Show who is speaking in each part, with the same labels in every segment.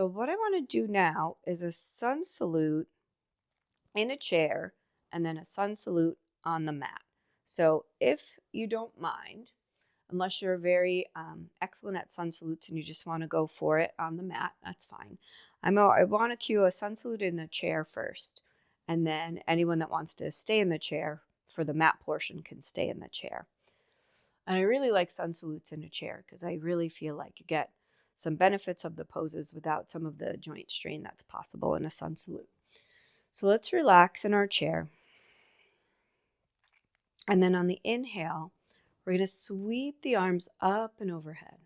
Speaker 1: So what I want to do now is a sun salute in a chair and then a sun salute on the mat. So if you don't mind, unless you're very excellent at sun salutes and you just want to go for it on the mat, that's fine. I want to cue a sun salute in the chair first, and then anyone that wants to stay in the chair for the mat portion can stay in the chair. And I really like sun salutes in a chair because I really feel like you get some benefits of the poses without some of the joint strain that's possible in a sun salute. So let's relax in our chair. And then on the inhale, we're going to sweep the arms up and overhead.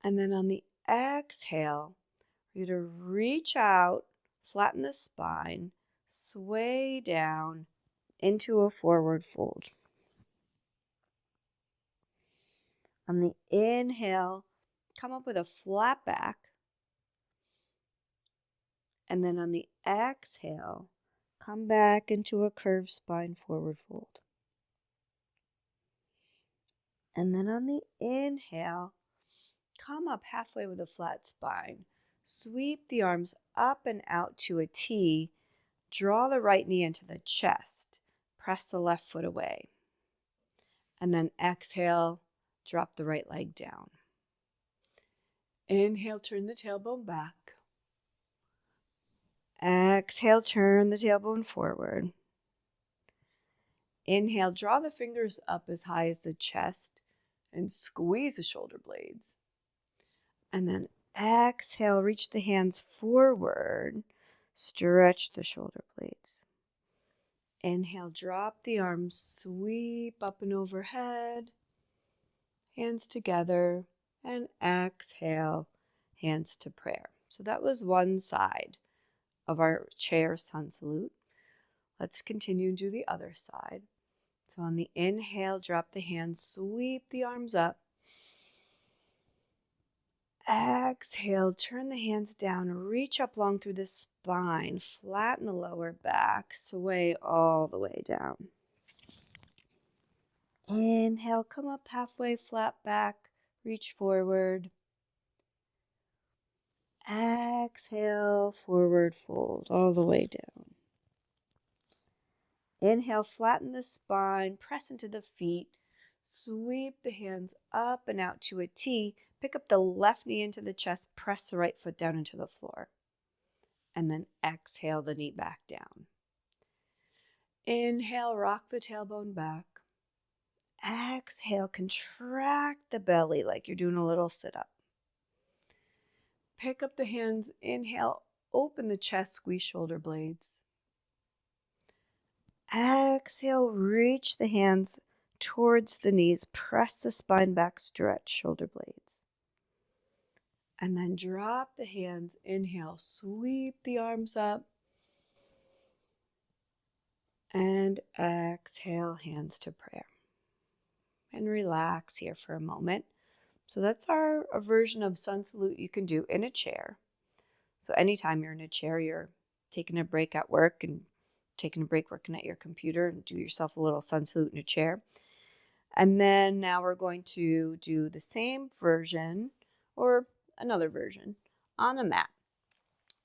Speaker 1: And then on the exhale, we're going to reach out, flatten the spine, sway down into a forward fold. On the inhale, come up with a flat back. And then on the exhale, come back into a curved spine forward fold. And then on the inhale, come up halfway with a flat spine. Sweep the arms up and out to a T. Draw the right knee into the chest. Press the left foot away. And then exhale, drop the right leg down. Inhale, turn the tailbone back. Exhale, turn the tailbone forward. Inhale, draw the fingers up as high as the chest and squeeze the shoulder blades. And then exhale, reach the hands forward, stretch the shoulder blades. Inhale, drop the arms, sweep up and overhead, hands together, and exhale, hands to prayer. So that was one side of our chair sun salute. Let's continue and do the other side. So on the inhale, drop the hands, sweep the arms up. Exhale, turn the hands down, reach up long through the spine, flatten the lower back, sway all the way down. Inhale, come up halfway, flat back, reach forward. Exhale, forward fold all the way down. Inhale, flatten the spine, press into the feet, sweep the hands up and out to a T. Pick up the left knee into the chest, press the right foot down into the floor. And then exhale the knee back down. Inhale, rock the tailbone back. Exhale, contract the belly like you're doing a little sit-up. Pick up the hands, inhale, open the chest, squeeze shoulder blades. Exhale, reach the hands towards the knees, press the spine back, stretch shoulder blades. And then drop the hands, inhale, sweep the arms up. And exhale, hands to prayer. And relax here for a moment. So that's a version of sun salute you can do in a chair. So anytime you're in a chair, you're taking a break at work and taking a break working at your computer, and do yourself a little sun salute in a chair. And then now we're going to do the same version or another version on a mat.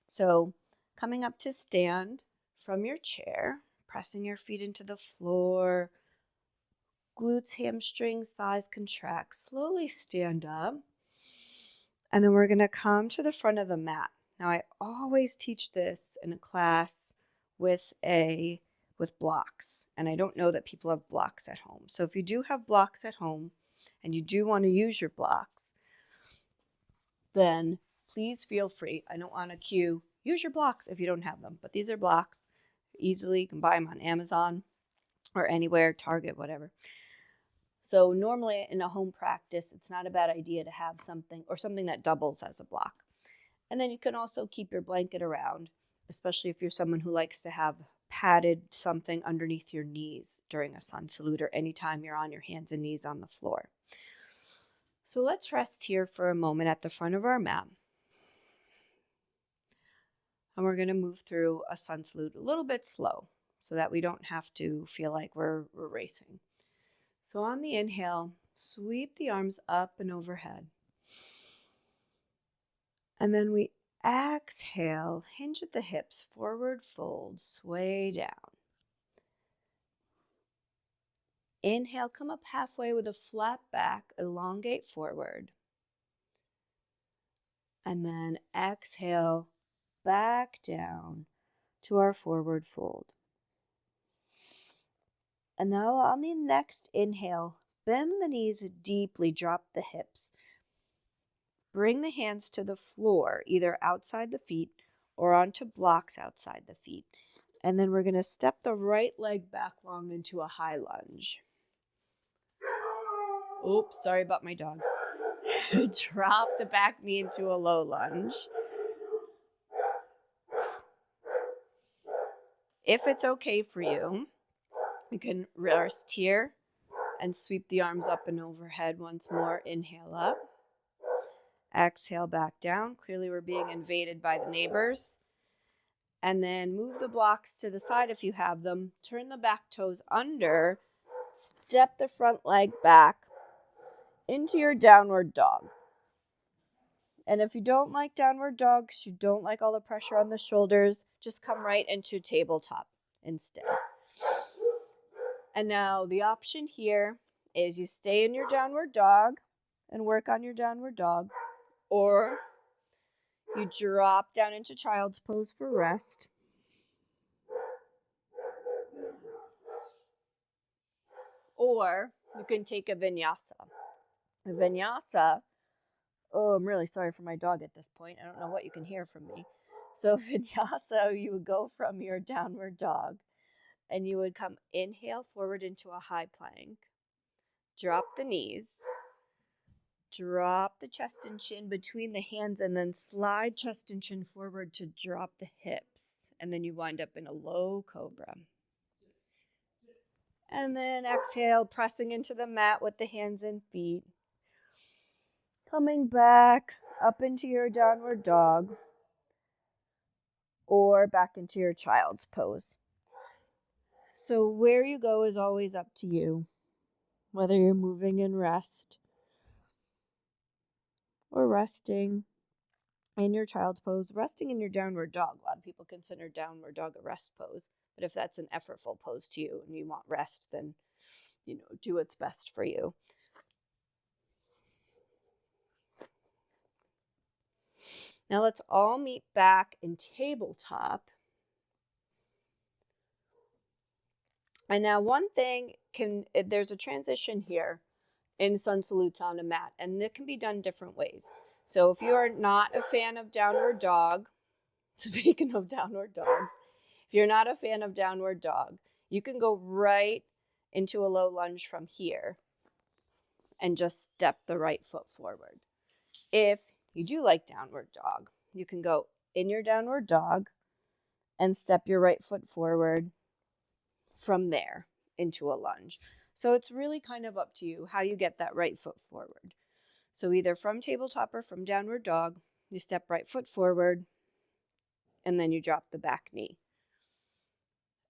Speaker 1: So coming up to stand from your chair, pressing your feet into the floor, glutes, hamstrings, thighs contract. Slowly stand up. And then we're going to come to the front of the mat. Now I always teach this in a class with blocks. And I don't know that people have blocks at home. So if you do have blocks at home and you do want to use your blocks, then please feel free. I don't want to cue, use your blocks if you don't have them. But these are blocks. Easily, you can buy them on Amazon or anywhere, Target, whatever. So normally in a home practice, it's not a bad idea to have something or something that doubles as a block. And then you can also keep your blanket around, especially if you're someone who likes to have padded something underneath your knees during a sun salute or anytime you're on your hands and knees on the floor. So let's rest here for a moment at the front of our mat. And we're going to move through a sun salute a little bit slow so that we don't have to feel like we're racing. So on the inhale, Sweep the arms up and overhead. And then we exhale, hinge at the hips, forward fold, sway down. Inhale, come up halfway with a flat back, elongate forward. And then exhale, back down to our forward fold. And now on the next inhale, bend the knees deeply, drop the hips. Bring the hands to the floor, either outside the feet or onto blocks outside the feet. And then we're going to step the right leg back long into a high lunge. Oops, sorry about my dog. Drop the back knee into a low lunge. If it's okay for you, you can rest here and sweep the arms up and overhead once more. Inhale up. Exhale back down. Clearly we're being invaded by the neighbors. And then move the blocks to the side if you have them. Turn the back toes under. Step the front leg back into your downward dog. And if you don't like downward dogs, you don't like all the pressure on the shoulders, just come right into tabletop instead. And now the option here is you stay in your downward dog and work on your downward dog, or you drop down into child's pose for rest. Or you can take a vinyasa. A vinyasa, oh, I'm really sorry for my dog at this point. I don't know what you can hear from me. So vinyasa, you would go from your downward dog and you would come inhale forward into a high plank. Drop the knees. Drop the chest and chin between the hands and then slide chest and chin forward to drop the hips. And then you wind up in a low cobra. And then exhale, pressing into the mat with the hands and feet. Coming back up into your downward dog or back into your child's pose. So where you go is always up to you, whether you're moving in rest or resting in your child's pose, resting in your downward dog. A lot of people consider downward dog a rest pose, but if that's an effortful pose to you and you want rest, then, do what's best for you. Now let's all meet back in tabletop. And now one thing there's a transition here in sun salutes on a mat, and it can be done different ways. So if you are not a fan of downward dog, speaking of downward dogs, if you're not a fan of downward dog, you can go right into a low lunge from here and just step the right foot forward. If you do like downward dog, you can go in your downward dog and step your right foot forward from there into a lunge. So it's really kind of up to you how you get that right foot forward. So either from tabletop or from downward dog, you step right foot forward and then you drop the back knee.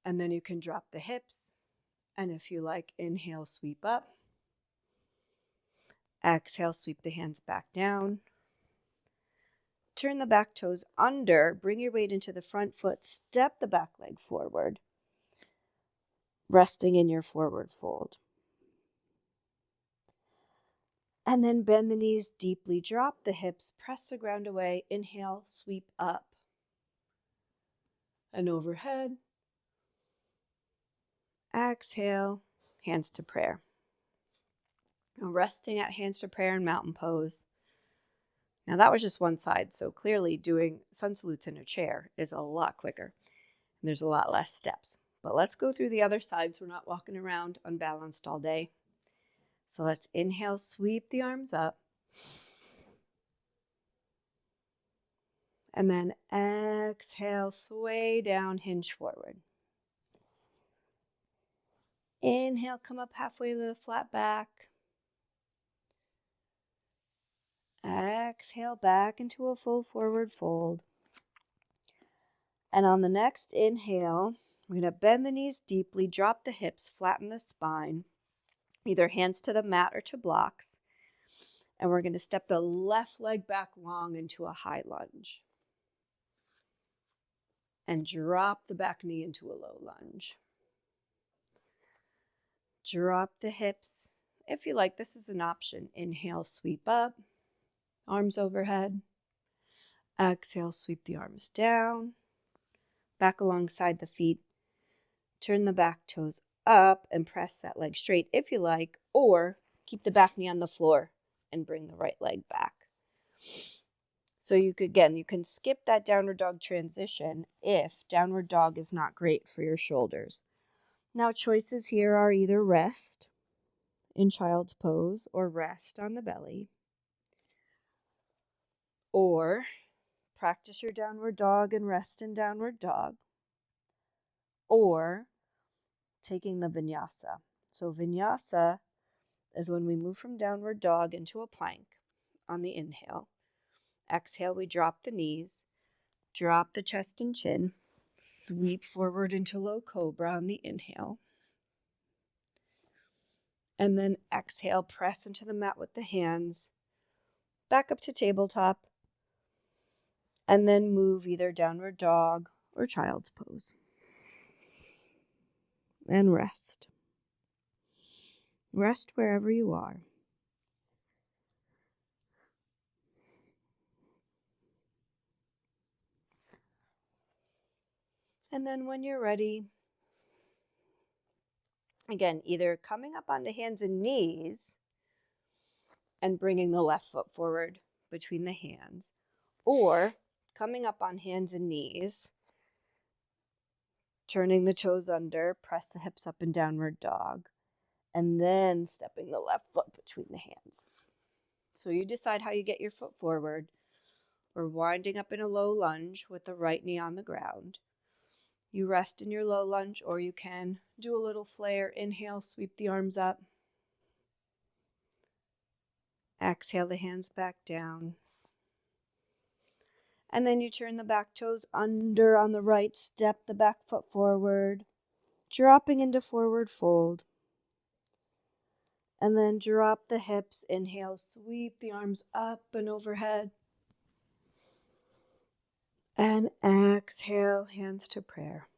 Speaker 1: And then you can drop the hips. And if you like, inhale, sweep up. Exhale, sweep the hands back down. Turn the back toes under, bring your weight into the front foot, step the back leg forward, resting in your forward fold. And then bend the knees deeply, drop the hips, press the ground away, inhale, sweep up. And overhead. Exhale, hands to prayer. Now resting at hands to prayer in mountain pose. Now that was just one side, so clearly doing sun salutes in a chair is a lot quicker. And there's a lot less steps. But let's go through the other side so we're not walking around unbalanced all day. So let's inhale, sweep the arms up. And then exhale, sway down, hinge forward. Inhale, come up halfway with a flat back. Exhale, back into a full forward fold. And on the next inhale, we're going to bend the knees deeply, drop the hips, flatten the spine. either hands to the mat or to blocks. And we're going to step the left leg back long into a high lunge. And drop the back knee into a low lunge. Drop the hips. If you like, this is an option. Inhale, sweep up, arms overhead. Exhale, sweep the arms down, back alongside the feet. Turn the back toes up and press that leg straight if you like, or keep the back knee on the floor and bring the right leg back. So you can skip that downward dog transition if downward dog is not great for your shoulders. Now choices here are either rest in child's pose or rest on the belly, or practice your downward dog and rest in downward dog, or taking the vinyasa. So vinyasa is when we move from downward dog into a plank on the inhale. Exhale, we drop the knees, drop the chest and chin, sweep forward into low cobra on the inhale. And then exhale, press into the mat with the hands, back up to tabletop, and then move either downward dog or child's pose. And rest. Rest wherever you are. And then when you're ready, again, either coming up onto hands and knees and bringing the left foot forward between the hands, or coming up on hands and knees, turning the toes under, press the hips up in downward dog, and then stepping the left foot between the hands. So you decide how you get your foot forward, or winding up in a low lunge with the right knee on the ground. You rest in your low lunge, or you can do a little flare. Inhale, sweep the arms up. Exhale the hands back down. And then you turn the back toes under on the right, step the back foot forward, dropping into forward fold. And then drop the hips. Inhale, sweep the arms up and overhead. And exhale, hands to prayer.